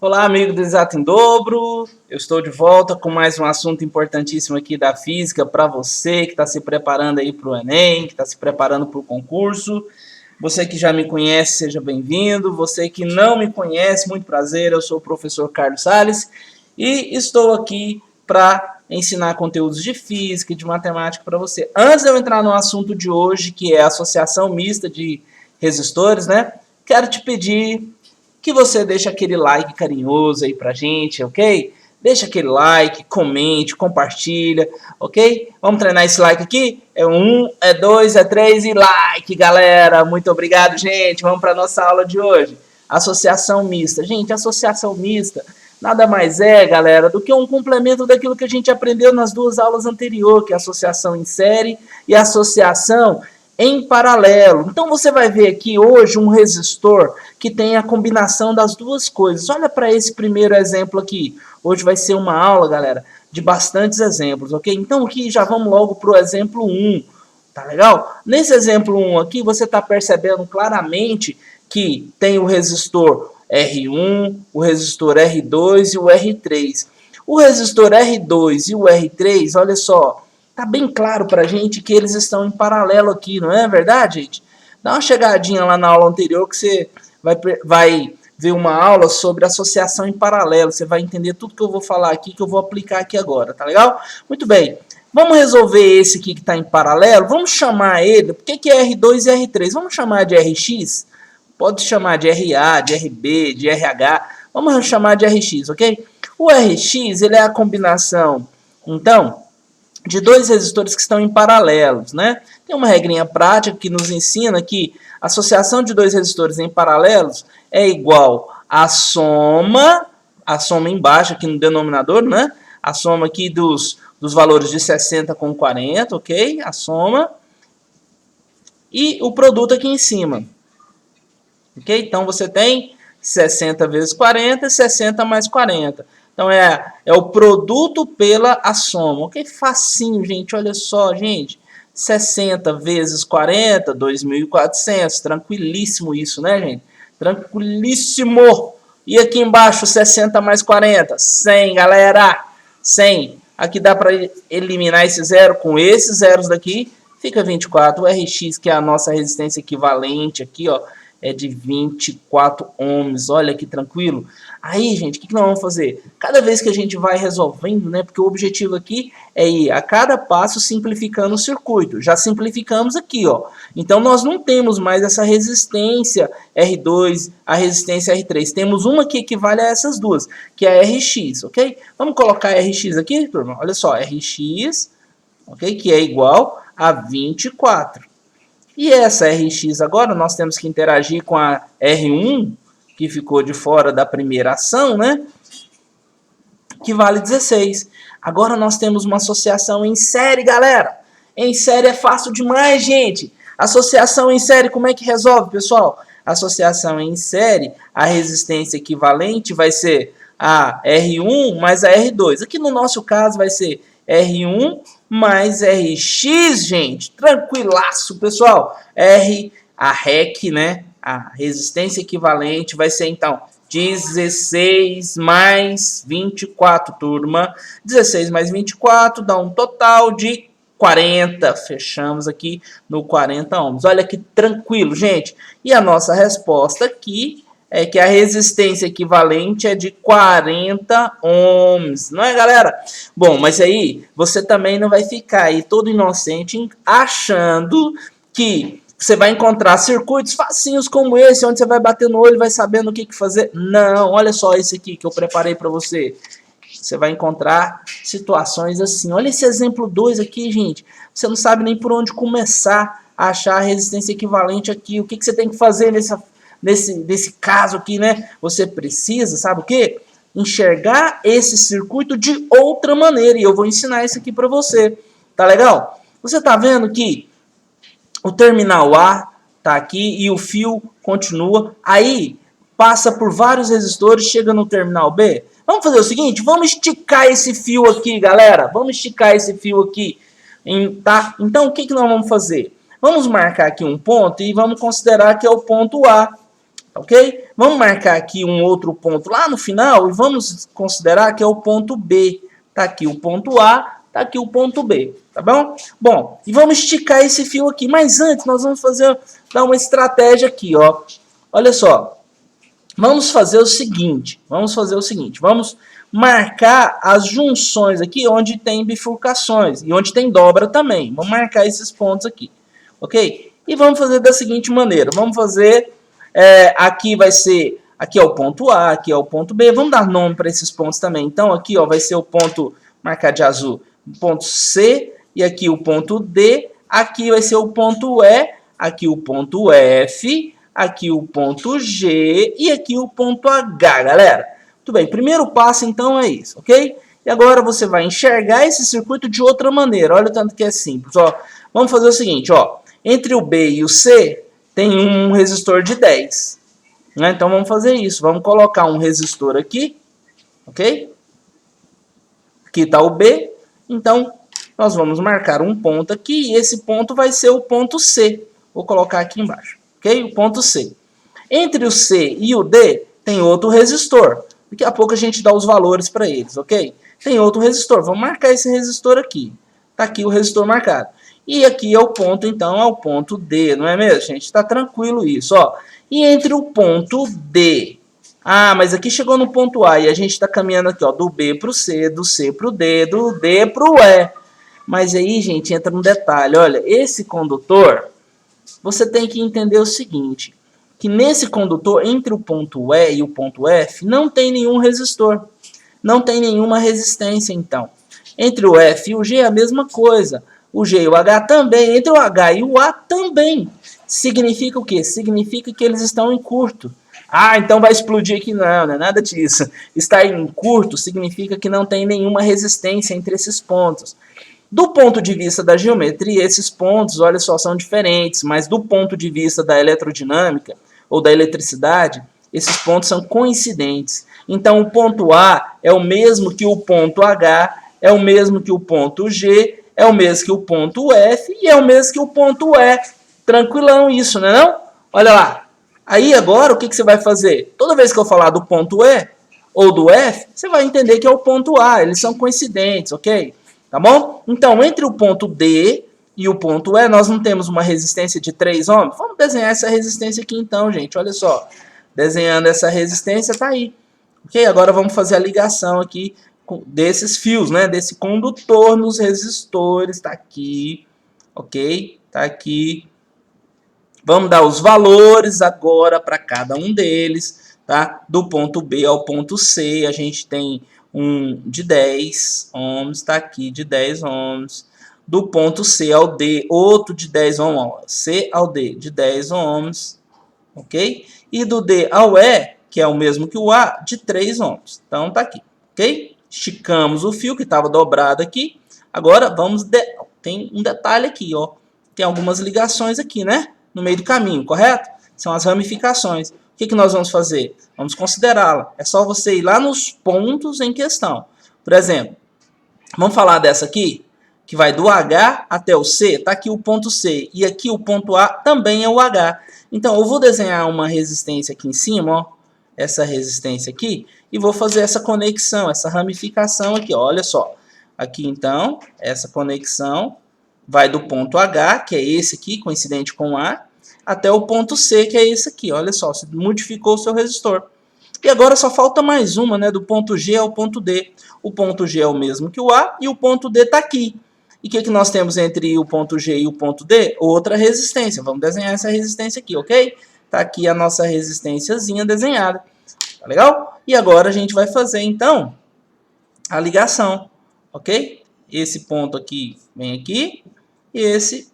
Olá, amigo do Exato em Dobro. Eu estou de volta com mais um assunto importantíssimo aqui da física para você que está se preparando aí para o Enem, que está se preparando para o concurso. Você que já me conhece, seja bem-vindo. Você que não me conhece, muito prazer. Eu sou o professor Carlos Salles e estou aqui para ensinar conteúdos de física e de matemática para você. Antes de eu entrar no assunto de hoje, que é a associação mista de resistores, né? Quero te pedir que você deixe aquele like carinhoso aí pra gente, ok? Deixa aquele like, comente, compartilha, ok? Vamos treinar esse like aqui? É 1, é 2, é 3 e like, galera! Muito obrigado, gente! Vamos para nossa aula de hoje. Associação mista. Gente, associação mista nada mais é, galera, do que um complemento daquilo que a gente aprendeu nas duas aulas anteriores, que é associação em série e associação em paralelo. Então você vai ver aqui hoje um resistor que tem a combinação das duas coisas. Olha para esse primeiro exemplo aqui. Hoje vai ser uma aula, galera, de bastantes exemplos, ok? Então aqui já vamos logo para o exemplo 1, tá legal? Nesse exemplo 1 aqui você está percebendo claramente que tem o resistor R1, o resistor R2 e o R3. O resistor R2 e o R3, olha só, tá bem claro pra gente que eles estão em paralelo aqui, não é verdade, gente? Dá uma chegadinha lá na aula anterior que você vai ver uma aula sobre associação em paralelo. Você vai entender tudo que eu vou falar aqui, que eu vou aplicar aqui agora, tá legal? Muito bem. Vamos resolver esse aqui que está em paralelo. Vamos chamar ele, por que é R2 e R3? Vamos chamar de RX? Pode chamar de RA, de RB, de RH. Vamos chamar de RX, ok? O RX, ele é a combinação, então, de dois resistores que estão em paralelos, né? Tem uma regrinha prática que nos ensina que a associação de dois resistores em paralelos é igual à soma embaixo aqui no denominador, né? A soma aqui dos valores de 60 com 40, ok? A soma. E o produto aqui em cima. Ok? Então você tem 60 vezes 40, 60 mais 40. Então é o produto pela a soma. Ok? Facinho, gente. Olha só, gente. 60 vezes 40, 2.400. Tranquilíssimo isso, né, gente? Tranquilíssimo. E aqui embaixo, 60 mais 40. 100, galera. 100. Aqui dá para eliminar esse zero com esses zeros daqui. Fica 24. O RX, que é a nossa resistência equivalente aqui, ó, é de 24 ohms. Olha que tranquilo. Aí, gente, o que nós vamos fazer? Cada vez que a gente vai resolvendo, né? Porque o objetivo aqui é ir a cada passo simplificando o circuito. Já simplificamos aqui, ó. Então, nós não temos mais essa resistência R2, a resistência R3. Temos uma que equivale a essas duas, que é a RX, ok? Vamos colocar RX aqui, turma? Olha só, RX, ok? Que é igual a 24. E essa RX agora nós temos que interagir com a R1, que ficou de fora da primeira ação, né? Que vale 16. Agora nós temos uma associação em série, galera. Em série é fácil demais, gente. Associação em série, como é que resolve, pessoal? Associação em série, a resistência equivalente vai ser a R1 mais a R2. Aqui no nosso caso vai ser R1 mais RX, gente. Tranquilaço, pessoal. A REC, né? A resistência equivalente vai ser, então, 16 mais 24, turma. 16 mais 24 dá um total de 40. Fechamos aqui no 40 ohms. Olha que tranquilo, gente. E a nossa resposta aqui é que a resistência equivalente é de 40 ohms, não é, galera? Bom, mas aí você também não vai ficar aí todo inocente achando que você vai encontrar circuitos facinhos como esse, onde você vai bater no olho e vai sabendo o que fazer. Não, olha só esse aqui que eu preparei para você. Você vai encontrar situações assim. Olha esse exemplo 2 aqui, gente. Você não sabe nem por onde começar a achar a resistência equivalente aqui. O que você tem que fazer nesse caso aqui, né? Você precisa, sabe o quê? Enxergar esse circuito de outra maneira. E eu vou ensinar isso aqui para você. Tá legal? Você tá vendo que o terminal A tá aqui e o fio continua. Aí passa por vários resistores, chega no terminal B. Vamos fazer o seguinte, vamos esticar esse fio aqui, galera. Vamos esticar esse fio aqui, tá? Então, o que nós vamos fazer? Vamos marcar aqui um ponto e vamos considerar que é o ponto A, ok? Vamos marcar aqui um outro ponto lá no final e vamos considerar que é o ponto B. Tá aqui o ponto A, tá aqui o ponto B, tá bom? Bom, e vamos esticar esse fio aqui. Mas antes nós vamos dar uma estratégia aqui, ó. Olha só. Vamos fazer o seguinte, vamos marcar as junções aqui onde tem bifurcações e onde tem dobra também. Vamos marcar esses pontos aqui, ok? E vamos fazer da seguinte maneira, vamos fazer, aqui vai ser, aqui é o ponto A, aqui é o ponto B, vamos dar nome para esses pontos também. Então aqui ó, vai ser o ponto, marcar de azul, o ponto C, e aqui o ponto D, aqui vai ser o ponto E, aqui o ponto F, aqui o ponto G e aqui o ponto H, galera. Muito bem, primeiro passo então é isso, ok? E agora você vai enxergar esse circuito de outra maneira. Olha o tanto que é simples, ó. Vamos fazer o seguinte, ó. Entre o B e o C tem um resistor de 10. Né? Então vamos fazer isso. Vamos colocar um resistor aqui, ok? Aqui está o B. Então nós vamos marcar um ponto aqui e esse ponto vai ser o ponto C. Vou colocar aqui embaixo. Ok? O ponto C. Entre o C e o D tem outro resistor. Daqui a pouco a gente dá os valores para eles, ok? Tem outro resistor. Vamos marcar esse resistor aqui. Está aqui o resistor marcado. E aqui é o ponto, então, é o ponto D, não é mesmo, gente? Está tranquilo isso, ó. E entre o ponto D... Ah, mas aqui chegou no ponto A e a gente está caminhando aqui, ó, do B para o C, do C para o D, do D para o E. Mas aí, gente, entra um detalhe. Olha, esse condutor... Você tem que entender o seguinte, que nesse condutor, entre o ponto E e o ponto F, não tem nenhum resistor. Não tem nenhuma resistência, então. Entre o F e o G é a mesma coisa. O G e o H também. Entre o H e o A também. Significa o quê? Significa que eles estão em curto. Ah, então vai explodir aqui. Não, não é nada disso. Estar em curto significa que não tem nenhuma resistência entre esses pontos. Do ponto de vista da geometria, esses pontos, olha só, são diferentes, mas do ponto de vista da eletrodinâmica ou da eletricidade, esses pontos são coincidentes. Então, o ponto A é o mesmo que o ponto H, é o mesmo que o ponto G, é o mesmo que o ponto F e é o mesmo que o ponto E. Tranquilão isso, não é não? Olha lá. Aí agora, o que você vai fazer? Toda vez que eu falar do ponto E ou do F, você vai entender que é o ponto A, eles são coincidentes, ok? Tá bom? Então, entre o ponto D e o ponto E, nós não temos uma resistência de 3 ohms? Vamos desenhar essa resistência aqui então, gente. Olha só. Desenhando essa resistência, tá aí. Ok? Agora vamos fazer a ligação aqui desses fios, né? Desse condutor nos resistores. Tá aqui. Ok? Tá aqui. Vamos dar os valores agora para cada um deles. Tá? Do ponto B ao ponto C, a gente tem um de 10 ohms, está aqui de 10 ohms. Do ponto C ao D, outro de 10 ohms, C ao D de 10 ohms, ok? E do D ao E, que é o mesmo que o A, de 3 ohms. Então tá aqui, ok? Esticamos o fio que estava dobrado aqui. Agora vamos, tem um detalhe aqui, ó. Tem algumas ligações aqui, né? No meio do caminho, correto? São as ramificações. O que nós vamos fazer? Vamos considerá-la. É só você ir lá nos pontos em questão. Por exemplo, vamos falar dessa aqui, que vai do H até o C. Está aqui o ponto C. E aqui o ponto A também é o H. Então, eu vou desenhar uma resistência aqui em cima, ó, essa resistência aqui, e vou fazer essa conexão, essa ramificação aqui. Ó, olha só. Aqui, então, essa conexão vai do ponto H, que é esse aqui, coincidente com A, até o ponto C, que é esse aqui. Olha só, você modificou o seu resistor. E agora só falta mais uma, né? Do ponto G ao ponto D. O ponto G é o mesmo que o A e o ponto D está aqui. E o que nós temos entre o ponto G e o ponto D? Outra resistência. Vamos desenhar essa resistência aqui, ok? Está aqui a nossa resistênciazinha desenhada. Tá legal? E agora a gente vai fazer, então, a ligação, ok? Esse ponto aqui vem aqui e esse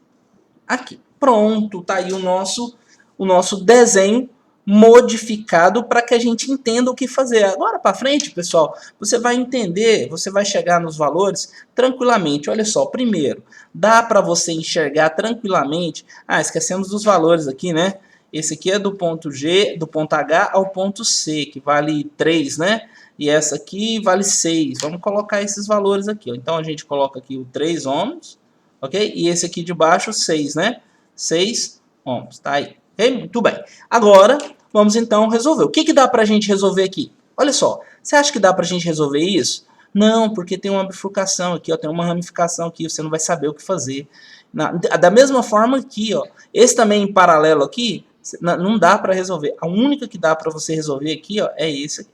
aqui. Pronto, tá aí o nosso desenho modificado para que a gente entenda o que fazer. Agora para frente, pessoal, você vai entender, você vai chegar nos valores tranquilamente. Olha só, primeiro, dá para você enxergar tranquilamente. Ah, esquecemos dos valores aqui, né? Esse aqui é do ponto G, do ponto H ao ponto C, que vale 3, né? E essa aqui vale 6. Vamos colocar esses valores aqui, ó. Então a gente coloca aqui o 3 ohms, ok? E esse aqui de baixo, 6, né? 6 ohms, tá aí. Ok? Muito bem. Agora, Vamos então resolver. O que, que dá para a gente resolver aqui? Olha só, você acha que dá para a gente resolver isso? Não, porque tem uma bifurcação aqui, ó, tem uma ramificação aqui, você não vai saber o que fazer. Da mesma forma aqui, ó, esse também em paralelo aqui, não dá para resolver. A única que dá para você resolver aqui, ó, é esse aqui,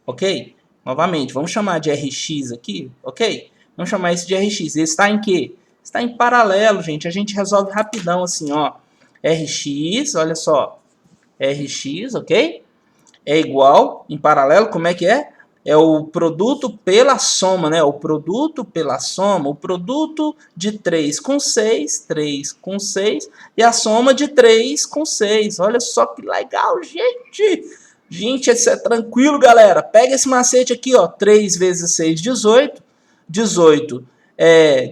ok? Novamente, vamos chamar de Rx aqui, ok? Vamos chamar esse de Rx. Ele está em quê? Está em paralelo, gente. A gente resolve rapidão assim, ó. Rx, olha só. Rx, ok? É igual, em paralelo, como é que é? É o produto pela soma, né? O produto pela soma, o produto de 3 com 6, 3 com 6, e a soma de 3 com 6. Olha só que legal, gente! Gente, isso é tranquilo, galera. Pega esse macete aqui, ó. 3 vezes 6, 18. 18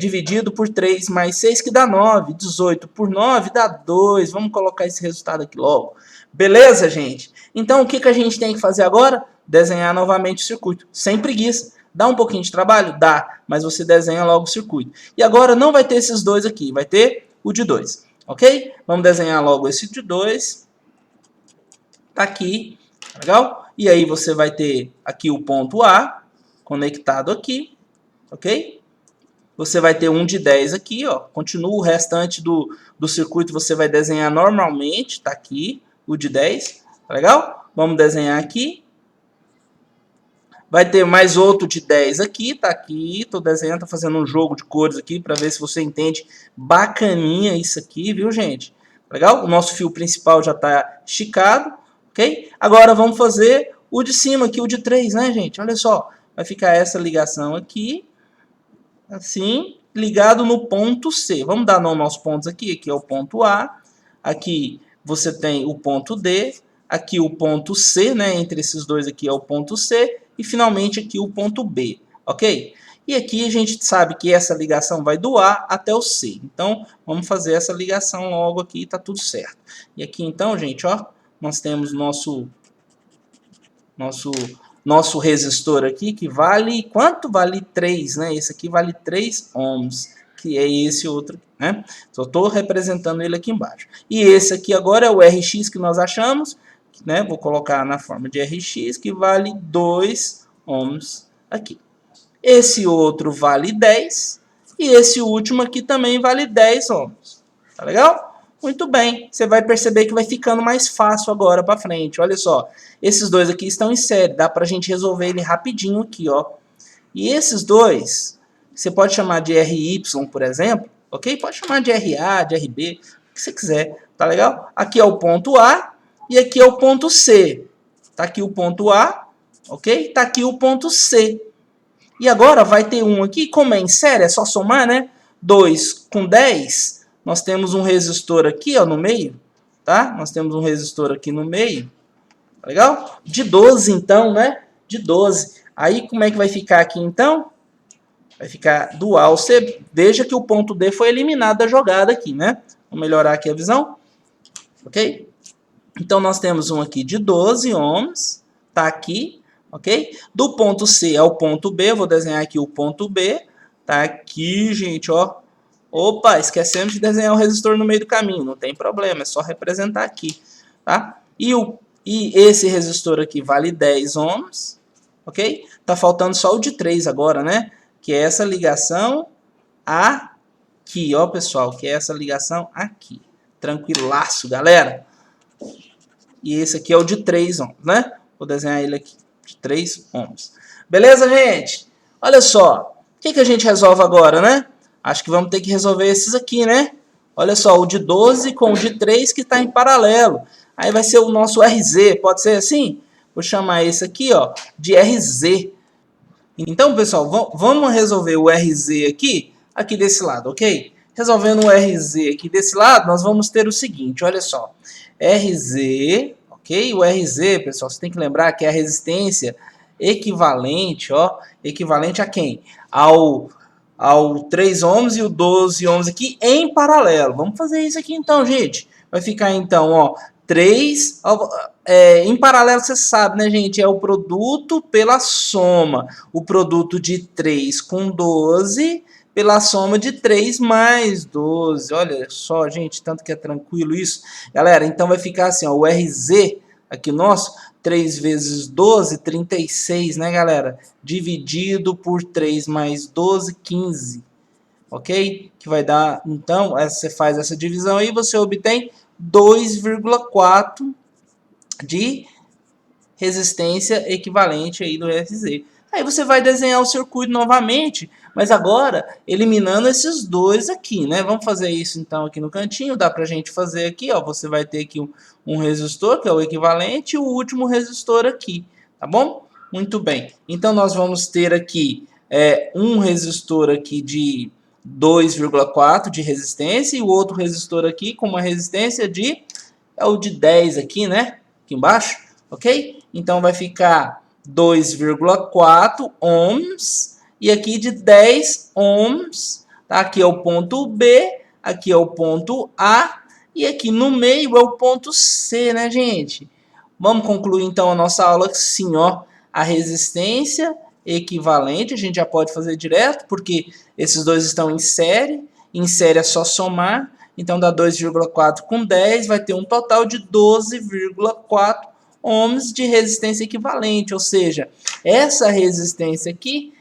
dividido por 3 mais 6, que dá 9. 18 por 9 dá 2. Vamos colocar esse resultado aqui logo. Beleza, gente? Então, o que, que a gente tem que fazer agora? Desenhar novamente o circuito. Sem preguiça. Dá um pouquinho de trabalho? Dá. Mas você desenha logo o circuito. E agora não vai ter esses dois aqui. Vai ter o de 2. Ok? Vamos desenhar logo esse de 2. Tá aqui. Legal? E aí você vai ter aqui o ponto A conectado aqui. Ok? Você vai ter um de 10 aqui, ó. Continua o restante do circuito, você vai desenhar normalmente. Tá aqui o de 10. Tá legal? Vamos desenhar aqui. Vai ter mais outro de 10 aqui, tá aqui. Tô desenhando, tô fazendo um jogo de cores aqui para ver se você entende bacaninha isso aqui, viu, gente? Legal? O nosso fio principal já tá esticado, ok? Agora vamos fazer o de cima aqui, o de 3, né, gente? Olha só, vai ficar essa ligação aqui, assim, ligado no ponto C. Vamos dar nome aos pontos aqui. Aqui é o ponto A, aqui você tem o ponto D, aqui o ponto C, né? Entre esses dois aqui é o ponto C, e finalmente aqui o ponto B, ok? E aqui a gente sabe que essa ligação vai do A até o C. Então, vamos fazer essa ligação logo aqui e tá tudo certo. E aqui então, gente, ó, nós temos nosso resistor aqui, que vale, quanto? Vale 3, né? Esse aqui vale 3 ohms, que é esse outro, né? Só estou representando ele aqui embaixo. E esse aqui agora é o Rx que nós achamos, né? Vou colocar na forma de Rx, que vale 2 ohms aqui. Esse outro vale 10, e esse último aqui também vale 10 ohms. Tá legal? Muito bem, você vai perceber que vai ficando mais fácil agora para frente. Olha só, esses dois aqui estão em série, dá para a gente resolver ele rapidinho aqui, ó. E esses dois, você pode chamar de RY, por exemplo, ok? Pode chamar de RA, de RB, o que você quiser, tá legal? Aqui é o ponto A e aqui é o ponto C. Tá aqui o ponto A, ok? Tá aqui o ponto C. E agora vai ter um aqui, como é em série, é só somar, né? 2 com 10... Nós temos um resistor aqui, ó, no meio, tá? Nós temos um resistor aqui no meio, tá legal? De 12, então, né? De 12. Aí, como é que vai ficar aqui, então? Vai ficar dual. Você veja que o ponto D foi eliminado da jogada aqui, né? Vamos melhorar aqui a visão, ok? Então, nós temos um aqui de 12 ohms, tá aqui, ok? Do ponto C ao ponto B, vou desenhar aqui o ponto B, tá aqui, gente, ó. Opa, esquecemos de desenhar o resistor no meio do caminho. Não tem problema, é só representar aqui, tá? E esse resistor aqui vale 10 ohms, ok? Tá faltando só o de 3 agora, né? Que é essa ligação aqui, ó, pessoal. Que é essa ligação aqui. Tranquilaço, galera. E esse aqui é o de 3 ohms, né? Vou desenhar ele aqui, de 3 ohms. Beleza, gente? Olha só. O que a gente resolve agora, né? Acho que vamos ter que resolver esses aqui, né? Olha só, o de 12 com o de 3 que está em paralelo. Aí vai ser o nosso RZ, pode ser assim? Vou chamar esse aqui, ó, de RZ. Então, pessoal, vamos resolver o RZ aqui desse lado, ok? Resolvendo o RZ aqui desse lado, nós vamos ter o seguinte, olha só. RZ, ok? O RZ, pessoal, você tem que lembrar que é a resistência equivalente, ó, equivalente a quem? Ao 3 ohms e o 12 ohms aqui em paralelo. Vamos fazer isso aqui então, gente. Vai ficar então, ó, 3... em paralelo, você sabe, né, gente? É o produto pela soma. O produto de 3 com 12 pela soma de 3 mais 12. Olha só, gente, tanto que é tranquilo isso. Galera, então vai ficar assim, ó, o RZ aqui nosso, 3 vezes 12, 36, né, galera? Dividido por 3 mais 12, 15. Ok? Que vai dar, então, você faz essa divisão aí, você obtém 2,4 de resistência equivalente aí do RZ. Aí você vai desenhar o circuito novamente, mas agora eliminando esses dois aqui, né? Vamos fazer isso então aqui no cantinho, dá pra gente fazer aqui, ó. Você vai ter aqui um resistor, que é o equivalente, e o último resistor aqui, tá bom? Muito bem. Então nós vamos ter aqui um resistor aqui de 2,4 de resistência e o outro resistor aqui com uma resistência de, é o de 10 aqui, né? Aqui embaixo, ok? Então vai ficar 2,4 ohms e aqui de 10 ohms. Tá? Aqui é o ponto B, aqui é o ponto A e aqui no meio é o ponto C, né, gente? Vamos concluir então a nossa aula assim, ó. A resistência equivalente, a gente já pode fazer direto, porque esses dois estão em série. Em série é só somar. Então dá 2,4 com 10, vai ter um total de 12,4 ohms de resistência equivalente, ou seja, essa resistência aqui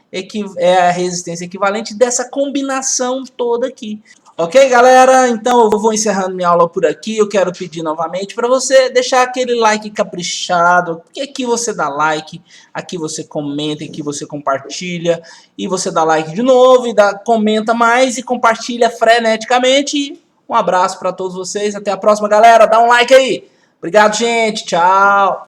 é a resistência equivalente dessa combinação toda aqui. Ok, galera? Então eu vou encerrando minha aula por aqui. Eu quero pedir novamente para você deixar aquele like caprichado, porque aqui você dá like, aqui você comenta, aqui você compartilha, e você dá like de novo, e comenta mais e compartilha freneticamente. Um abraço para todos vocês, até a próxima, galera. Dá um like aí. Obrigado, gente. Tchau.